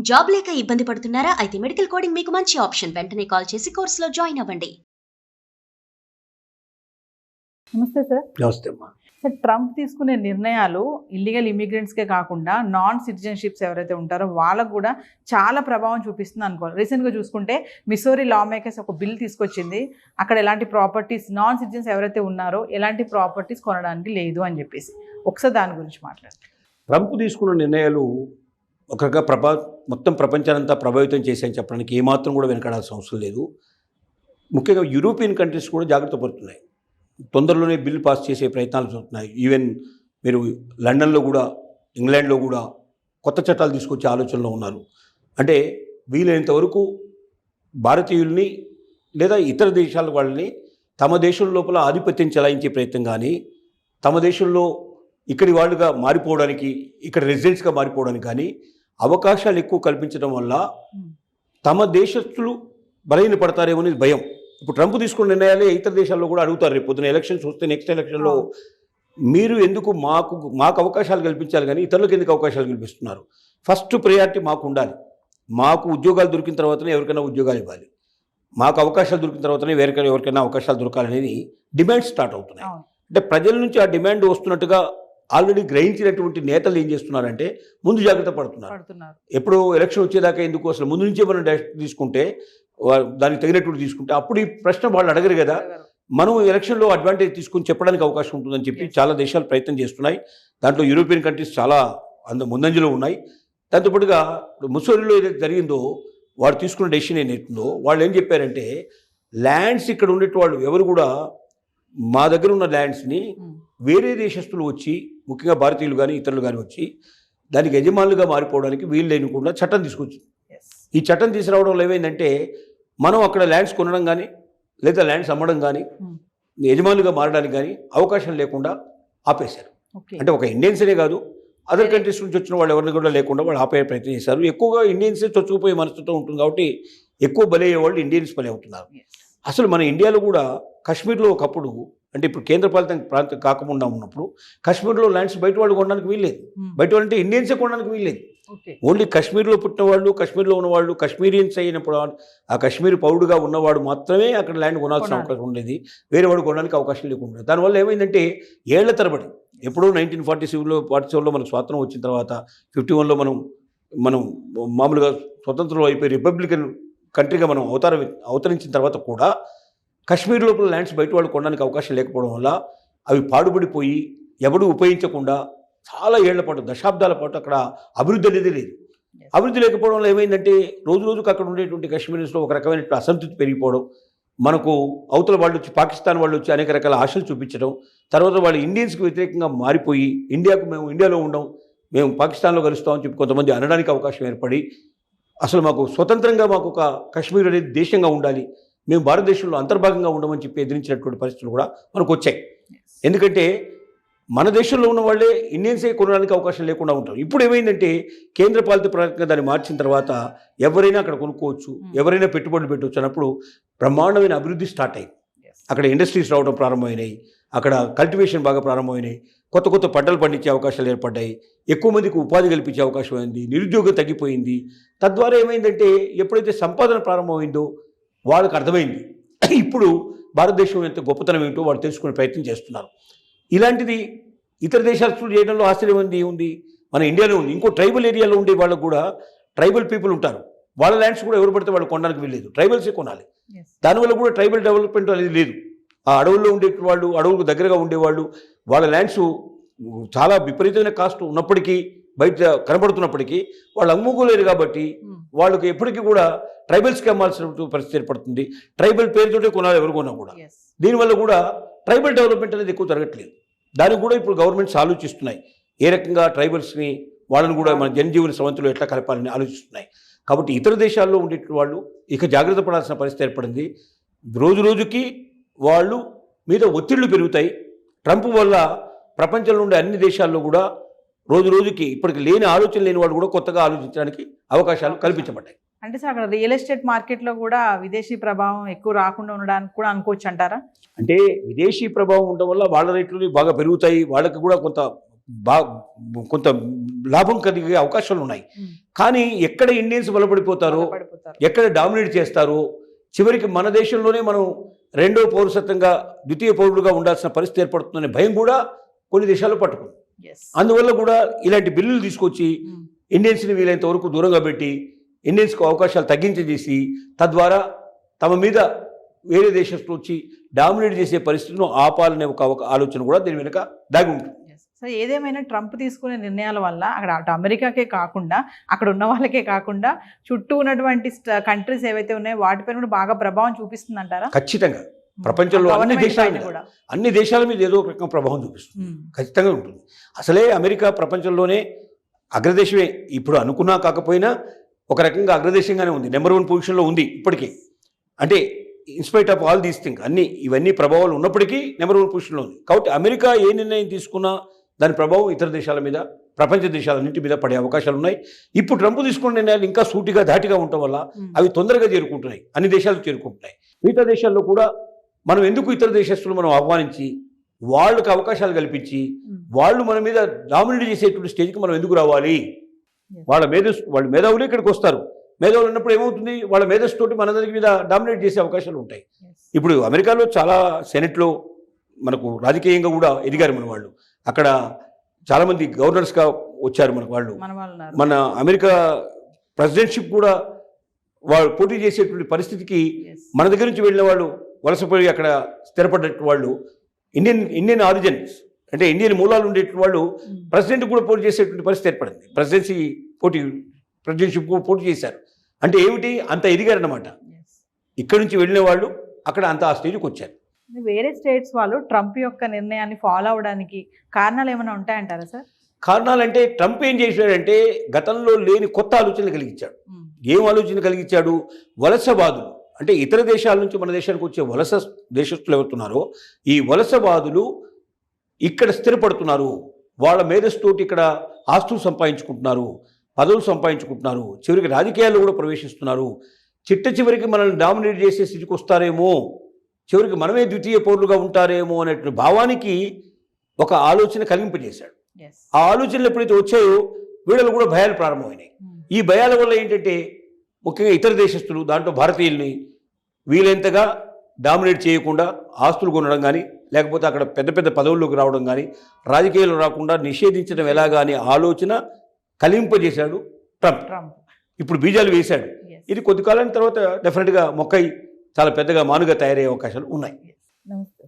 Job లేక ఇబ్బంది పడుతున్నారా? అయితే మెడికల్ కోడింగ్ మీకు మంచి ఆప్షన్. వెంటనే కాల్ చేసి కోర్సులో జాయిన్ అవ్వండి. నమస్తే సార్. నమస్తే అమ్మా. సార్, ట్రంప్ తీసుకునే నిర్ణయాలు ఇల్లీగల్ ఇమిగ్రెంట్స్కే కాకుండా నాన్ సిటిజన్షిప్స్ ఎవరైతే ఉంటారో వాళ్ళకు కూడా చాలా ప్రభావం చూపిస్తుంది అనుకోవాలి. రీసెంట్గా చూసుకుంటే మిసోరీ లా మేకర్స్ ఒక బిల్ తీసుకొచ్చింది. అక్కడ ఎలాంటి ప్రాపర్టీస్ నాన్ సిటిజన్స్ ఎవరైతే ఉన్నారో ఎలాంటి ప్రాపర్టీస్ కొనడానికి లేదు అని చెప్పేసి ఒకసారి దాని గురించి మాట్లాడండి. ట్రంప్ తీసుకున్న నిర్ణయాలు ఒక రకంగా మొత్తం ప్రపంచానంతా ప్రభావితం చేశాయని చెప్పడానికి ఏమాత్రం కూడా వెనకడాల్సిన అవసరం లేదు. ముఖ్యంగా యూరోపియన్ కంట్రీస్ కూడా జాగ్రత్త పడుతున్నాయి. తొందరలోనే బిల్లు పాస్ చేసే ప్రయత్నాలు జరుగుతున్నాయి. ఈవెన్ మీరు లండన్లో కూడా, ఇంగ్లాండ్లో కూడా కొత్త చట్టాలు తీసుకొచ్చే ఆలోచనలో ఉన్నారు. అంటే వీలైనంత వరకు భారతీయుల్ని లేదా ఇతర దేశాల వాళ్ళని తమ దేశం లోపల ఆధిపత్యం చెలాయించే ప్రయత్నం కానీ, తమ దేశంలో ఇక్కడి వాళ్ళుగా మారిపోవడానికి, ఇక్కడ రెసిడెంట్స్గా మారిపోవడానికి కానీ అవకాశాలు ఎక్కువ కల్పించడం వల్ల తమ దేశస్తులు బలహీనపడతారేమో అనేది భయం. ఇప్పుడు ట్రంప్ తీసుకున్న నిర్ణయాలే ఇతర దేశాల్లో కూడా అడుగుతారు. రేపు పొద్దున ఎలక్షన్స్ వస్తే నెక్స్ట్ ఎలక్షన్లో మీరు ఎందుకు మాకు అవకాశాలు కల్పించాలి కానీ ఇతరులకు ఎందుకు అవకాశాలు కల్పిస్తున్నారు? ఫస్ట్ ప్రయారిటీ మాకు ఉండాలి. మాకు ఉద్యోగాలు దొరికిన తర్వాతనే ఎవరికైనా ఉద్యోగాలు ఇవ్వాలి. మాకు అవకాశాలు దొరికిన తర్వాతనే ఎవరికైనా అవకాశాలు దొరకాలనేది డిమాండ్ స్టార్ట్ అవుతున్నాయి. అంటే ప్రజల నుంచి ఆ డిమాండ్ వస్తున్నట్టుగా ఆల్రెడీ గ్రహించినటువంటి నేతలు ఏం చేస్తున్నారంటే ముందు జాగ్రత్త పడుతున్నారు. ఎప్పుడు ఎలక్షన్ వచ్చేదాకా ఎందుకు, అసలు ముందు నుంచే మనం డైరెక్ట్ తీసుకుంటే దానికి తగినట్టు తీసుకుంటే అప్పుడు ఈ ప్రశ్న వాళ్ళు అడగరు కదా. మనం ఎలక్షన్లో అడ్వాంటేజ్ తీసుకుని చెప్పడానికి అవకాశం ఉంటుందని చెప్పి చాలా దేశాలు ప్రయత్నం చేస్తున్నాయి. దాంట్లో యూరోపియన్ కంట్రీస్ చాలా ముందంజలో ఉన్నాయి. దాంతోపాటుగా ముసోరిలో ఏదైతే జరిగిందో వాడు తీసుకున్న డెసిషన్ ఏదైతుందో వాళ్ళు ఏం చెప్పారంటే, ల్యాండ్స్ ఇక్కడ ఉండేటి వాళ్ళు ఎవరు కూడా మా దగ్గర ఉన్న ల్యాండ్స్ని వేరే దేశస్తులు వచ్చి, ముఖ్యంగా భారతీయులు కానీ ఇతరులు కానీ వచ్చి దానికి యజమానులుగా మారిపోవడానికి వీలు లేనికుండా చట్టం తీసుకొచ్చింది. ఈ చట్టం తీసుకురావడంలో ఏమైందంటే, మనం అక్కడ ల్యాండ్స్ కొనడం కానీ లేదా ల్యాండ్స్ అమ్మడం కానీ యజమానులుగా మారడానికి కానీ అవకాశం లేకుండా ఆపేశారు. అంటే ఒక ఇండియన్స్నే కాదు, అదర్ కంట్రీస్ నుంచి వచ్చిన వాళ్ళు ఎవరిని కూడా లేకుండా వాళ్ళు ఆపే ప్రయత్నం చేశారు. ఎక్కువగా ఇండియన్సే చొచ్చుకుపోయే మనస్తత్వం ఉంటుంది కాబట్టి ఎక్కువ బలయ్యే వాళ్ళు ఇండియన్స్ బలి అవుతున్నారు. అసలు మన ఇండియాలో కూడా కాశ్మీర్లో ఒకప్పుడు, అంటే ఇప్పుడు కేంద్రపాలిత ప్రాంతం కాకుండా ఉన్నప్పుడు కాశ్మీర్లో ల్యాండ్స్ బయట వాళ్ళు కొనడానికి వీల్లేదు. బయట వాళ్ళు అంటే ఇండియన్సే కొనడానికి వీల్లేదు. ఓన్లీ కాశ్మీర్లో పుట్టిన వాళ్ళు, కాశ్మీర్లో ఉన్నవాళ్ళు, కాశ్మీరియన్స్ అయినప్పుడు ఆ కాశ్మీర్ పౌరుడుగా ఉన్నవాడు మాత్రమే అక్కడ ల్యాండ్ కొనాల్సిన అవకాశం ఉండేది. వేరే వాడు కొనడానికి అవకాశం లేకుండా. దానివల్ల ఏమైందంటే ఏళ్ల తరబడి, ఎప్పుడో 1947లో మనకు స్వాతంత్రం వచ్చిన తర్వాత 51లో మనం మామూలుగా స్వతంత్రం అయిపోయి రిపబ్లికన్ కంట్రీగా మనం అవతరించిన తర్వాత కూడా కాశ్మీర్ లోపల ల్యాండ్స్ బయట వాళ్ళు కొనడానికి అవకాశం లేకపోవడం వల్ల అవి పాడుబడిపోయి ఎవడూ ఉపయోగించకుండా చాలా ఏళ్ల పాటు, దశాబ్దాల పాటు అక్కడ అభివృద్ధి అనేది లేదు. అభివృద్ధి లేకపోవడం వల్ల ఏమైందంటే రోజు రోజుకు అక్కడ ఉండేటువంటి కాశ్మీర్స్లో ఒక రకమైన అసంతృప్తి పెరిగిపోవడం, మనకు అవతల వాళ్ళు వచ్చి, పాకిస్తాన్ వాళ్ళు వచ్చి అనేక రకాల ఆశలు చూపించడం, తర్వాత వాళ్ళు ఇండియన్స్కి వ్యతిరేకంగా మారిపోయి మేము ఇండియాలో ఉండం, మేము పాకిస్తాన్లో కలుస్తామని చెప్పి కొంతమంది అనడానికి అవకాశం ఏర్పడి, అసలు మాకు స్వతంత్రంగా మాకు ఒక కాశ్మీర్ అనేది దేశంగా ఉండాలి, మేము భారతదేశంలో అంతర్భాగంగా ఉండమని చెప్పి ఎదిరించినటువంటి పరిస్థితులు కూడా మనకు వచ్చాయి. ఎందుకంటే మన దేశంలో ఉన్న వాళ్ళే ఇండియన్సే కొనడానికి అవకాశం లేకుండా ఉంటారు. ఇప్పుడు ఏమైందంటే కేంద్రపాలిత ప్రాంతంగా దాన్ని మార్చిన తర్వాత ఎవరైనా అక్కడ కొనుక్కోవచ్చు, ఎవరైనా పెట్టుబడులు పెట్టవచ్చు అన్నప్పుడు బ్రహ్మాండమైన అభివృద్ధి స్టార్ట్ అయింది. అక్కడ ఇండస్ట్రీస్ రావడం ప్రారంభమైనాయి, అక్కడ కల్టివేషన్ బాగా ప్రారంభమైనాయి, కొత్త కొత్త పంటలు పండించే అవకాశాలు ఏర్పడ్డాయి, ఎక్కువ మందికి ఉపాధి కల్పించే అవకాశం అయింది, నిరుద్యోగం తగ్గిపోయింది. తద్వారా ఏమైందంటే ఎప్పుడైతే సంపాదన ప్రారంభమైందో వాళ్ళకి అర్థమైంది ఇప్పుడు భారతదేశం ఎంత గొప్పతనం ఏంటో వాళ్ళు తెలుసుకునే ప్రయత్నం చేస్తున్నారు. ఇలాంటిది ఇతర దేశాలు చేయడంలో ఆశ్చర్యం ఉంది. మన ఇండియాలో ఉంది. ఇంకో ట్రైబల్ ఏరియాలో ఉండే వాళ్ళకు కూడా ట్రైబల్ పీపుల్ ఉంటారు. వాళ్ళ ల్యాండ్స్ కూడా ఎవరు పడితే వాళ్ళు కొనడానికి వీల్లేదు, ట్రైబల్సే కొనాలి. దానివల్ల కూడా ట్రైబల్ డెవలప్మెంట్ అనేది లేదు. ఆ అడవుల్లో ఉండే వాళ్ళు, అడవులకు దగ్గరగా ఉండేవాళ్ళు, వాళ్ళ ల్యాండ్స్ చాలా విపరీతమైన కాస్ట్ ఉన్నప్పటికీ, బయట కనబడుతున్నప్పటికీ వాళ్ళు అమ్ముకోలేరు. కాబట్టి వాళ్ళకి ఎప్పటికీ కూడా ట్రైబల్స్కి అమ్మాల్సిన పరిస్థితి ఏర్పడుతుంది. ట్రైబల్ పేరుతోటే కొనాలి ఎవరు కొన్నా కూడా. దీనివల్ల కూడా ట్రైబల్ డెవలప్మెంట్ అనేది ఎక్కువ జరగట్లేదు. దానికి కూడా ఇప్పుడు గవర్నమెంట్స్ ఆలోచిస్తున్నాయి, ఏ రకంగా ట్రైబల్స్ని వాళ్ళని కూడా మన జనజీవన స్రవంతిలో ఎట్లా కలపాలని ఆలోచిస్తున్నాయి. కాబట్టి ఇతర దేశాల్లో ఉండే వాళ్ళు ఇక జాగ్రత్త పడాల్సిన పరిస్థితి ఏర్పడింది. రోజు రోజుకి వాళ్ళు మీద ఒత్తిళ్లు పెరుగుతాయి. ట్రంప్ వల్ల ప్రపంచంలో ఉండే అన్ని దేశాల్లో కూడా రోజు రోజుకి ఇప్పటికి లేని ఆలోచన లేని వాళ్ళు కూడా కొత్తగా ఆలోచించడానికి అవకాశాలు కల్పించబడ్డాయి. అంటే సార్, అక్కడ రియల్ ఎస్టేట్ మార్కెట్లో కూడా విదేశీ ప్రభావం ఎక్కువ రాకుండా ఉండడానికి కూడా అనుకోవచ్చు అంటారా? అంటే విదేశీ ప్రభావం ఉండడం వల్ల వాళ్ళ రేట్లు బాగా పెరుగుతాయి, వాళ్ళకి కూడా కొంత బా కొంత లాభం కలిగే అవకాశాలు ఉన్నాయి. కానీ ఎక్కడ ఇండియన్స్ బలపడిపోతారో, పడిపోతారు. ఎక్కడ డామినేట్ చేస్తారో, చివరికి మన దేశంలోనే మనం రెండో పౌరసత్వంగా ద్వితీయ పౌరులుగా ఉండాల్సిన పరిస్థితి ఏర్పడుతుందనే భయం కూడా కొన్ని దేశాల్లో పట్టుకుంది. Yes. అందువల్ల కూడా ఇలాంటి బిల్లులు తీసుకొచ్చి ఇండియన్స్ని వీలైనంత వరకు దూరంగా పెట్టి ఇండియన్స్కు అవకాశాలు తగ్గించేసి తద్వారా తమ మీద వేరే దేశస్తులు వచ్చి డామినేట్ చేసే పరిస్థితులను ఆపాలనే ఒక ఆలోచన కూడా దీని వెనుక దాగి ఉంటుంది. సో ఏదేమైనా ట్రంప్ తీసుకునే నిర్ణయాల వల్ల అక్కడ అటు అమెరికాకే కాకుండా అక్కడ ఉన్న వాళ్ళకే కాకుండా చుట్టూ ఉన్నటువంటి కంట్రీస్ ఏవైతే ఉన్నాయో వాటిపైన కూడా బాగా ప్రభావం చూపిస్తుంది అంటారా? ఖచ్చితంగా ప్రపంచంలో అన్ని దేశాల మీద ఏదో ఒక రకం ప్రభావం చూపిస్తుంది. ఖచ్చితంగా ఉంటుంది. అసలే అమెరికా ప్రపంచంలోనే అగ్రదేశమే, ఇప్పుడు అనుకున్నా కాకపోయినా ఒక రకంగా అగ్రదేశంగానే ఉంది, నెంబర్ 1 పొజిషన్లో ఉంది ఇప్పటికీ. అంటే in spite of all these thing ఇవన్నీ ప్రభావాలు ఉన్నప్పటికీ నెంబర్ 1 పొజిషన్లో ఉంది. కాబట్టి అమెరికా ఏ నిర్ణయం తీసుకున్నా దాని ప్రభావం ఇతర దేశాల మీద, ప్రపంచ దేశాలన్నింటి మీద పడే అవకాశాలు ఉన్నాయి. ఇప్పుడు ట్రంప్ తీసుకున్న నిర్ణయాలు ఇంకా సూటిగా ధాటిగా ఉండటం వల్ల అవి తొందరగా చేరుకుంటున్నాయి, అన్ని దేశాలకు చేరుకుంటున్నాయి. మిగతా దేశాల్లో కూడా మనం ఎందుకు ఇతర దేశస్తులు మనం ఆహ్వానించి వాళ్ళకి అవకాశాలు కల్పించి వాళ్ళు మన మీద డామినేట్ చేసేటువంటి స్టేజ్కి మనం ఎందుకు రావాలి? వాళ్ళ మేధావులు ఇక్కడికి వస్తారు. మేధావులు ఉన్నప్పుడు ఏమవుతుంది, వాళ్ళ మేధస్సుతోటి మన దగ్గర మీద డామినేట్ చేసే అవకాశాలు ఉంటాయి. ఇప్పుడు అమెరికాలో చాలా సెనెట్లో మనకు రాజకీయంగా కూడా ఎదిగారు మన వాళ్ళు. అక్కడ చాలామంది గవర్నర్స్గా వచ్చారు మనకు వాళ్ళు. మన అమెరికా ప్రెసిడెంట్షిప్ కూడా వాళ్ళు పోటీ చేసేటువంటి పరిస్థితికి మన దగ్గర నుంచి వెళ్ళిన వాళ్ళు, వలసపోయి అక్కడ స్థిరపడ్డట్టు వాళ్ళు, ఇండియన్ ఆరిజిన్స్ అంటే ఇండియన్ మూలాలు ఉండేటువంటి వాళ్ళు ప్రెసిడెంట్ కూడా పోటీ చేసేటువంటి పరిస్థితి ఏర్పడింది. ప్రెసిడెంట్షిప్ కూడా పోటీ చేశారు. అంటే ఏమిటి, అంత ఎదిగారన్నమాట. ఇక్కడ నుంచి వెళ్ళిన వాళ్ళు అక్కడ అంత ఆ స్టేజ్కి వచ్చారు. వేరే స్టేట్స్ వాళ్ళు ట్రంప్ యొక్క నిర్ణయాన్ని ఫాలో అవడానికి కారణాలు ఏమైనా ఉంటాయంటారా సార్? కారణాలంటే ట్రంప్ ఏం చేశాడంటే గతంలో లేని కొత్త ఆలోచనలు కలిగించాడు. ఏం ఆలోచన కలిగించాడు? వలసవాదులు అంటే ఇతర దేశాల నుంచి మన దేశానికి వచ్చే వలస దేశస్తులు ఎవరుతున్నారో ఈ వలసవాదులు ఇక్కడ స్థిరపడుతున్నారు, వాళ్ళ మేధస్తోటి ఇక్కడ ఆస్తులు సంపాదించుకుంటున్నారు, పదవులు సంపాదించుకుంటున్నారు, చివరికి రాజకీయాల్లో కూడా ప్రవేశిస్తున్నారు, చివరికి మనల్ని డామినేట్ చేసే స్థితికి వస్తారేమో, చివరికి మనమే ద్వితీయ పౌరులుగా ఉంటారేమో అనేటువంటి భావానికి ఒక ఆలోచన కలిగింపజేశాడు. ఆ ఆలోచనలు ఎప్పుడైతే వచ్చాయో వీళ్ళలో కూడా భయాలు ప్రారంభమైనాయి. ఈ భయాల వల్ల ఏంటంటే ముఖ్యంగా ఇతర దేశస్తులు, దాంట్లో భారతీయుల్ని వీలెంతగా డామినేట్ చేయకుండా ఆస్తులు కొనడం కానీ, లేకపోతే అక్కడ పెద్ద పెద్ద పదవుల్లోకి రావడం కానీ, రాజకీయాలు రాకుండా నిషేధించడం ఎలాగా అనే ఆలోచన కలింపజేశాడు ట్రంప్. ఇప్పుడు బీజాలు వేశాడు. ఇది కొద్ది కాలం తర్వాత డెఫినెట్గా మొక్కై చాలా పెద్దగా మానుగా తయారయ్యే అవకాశాలు ఉన్నాయి. నమస్తే.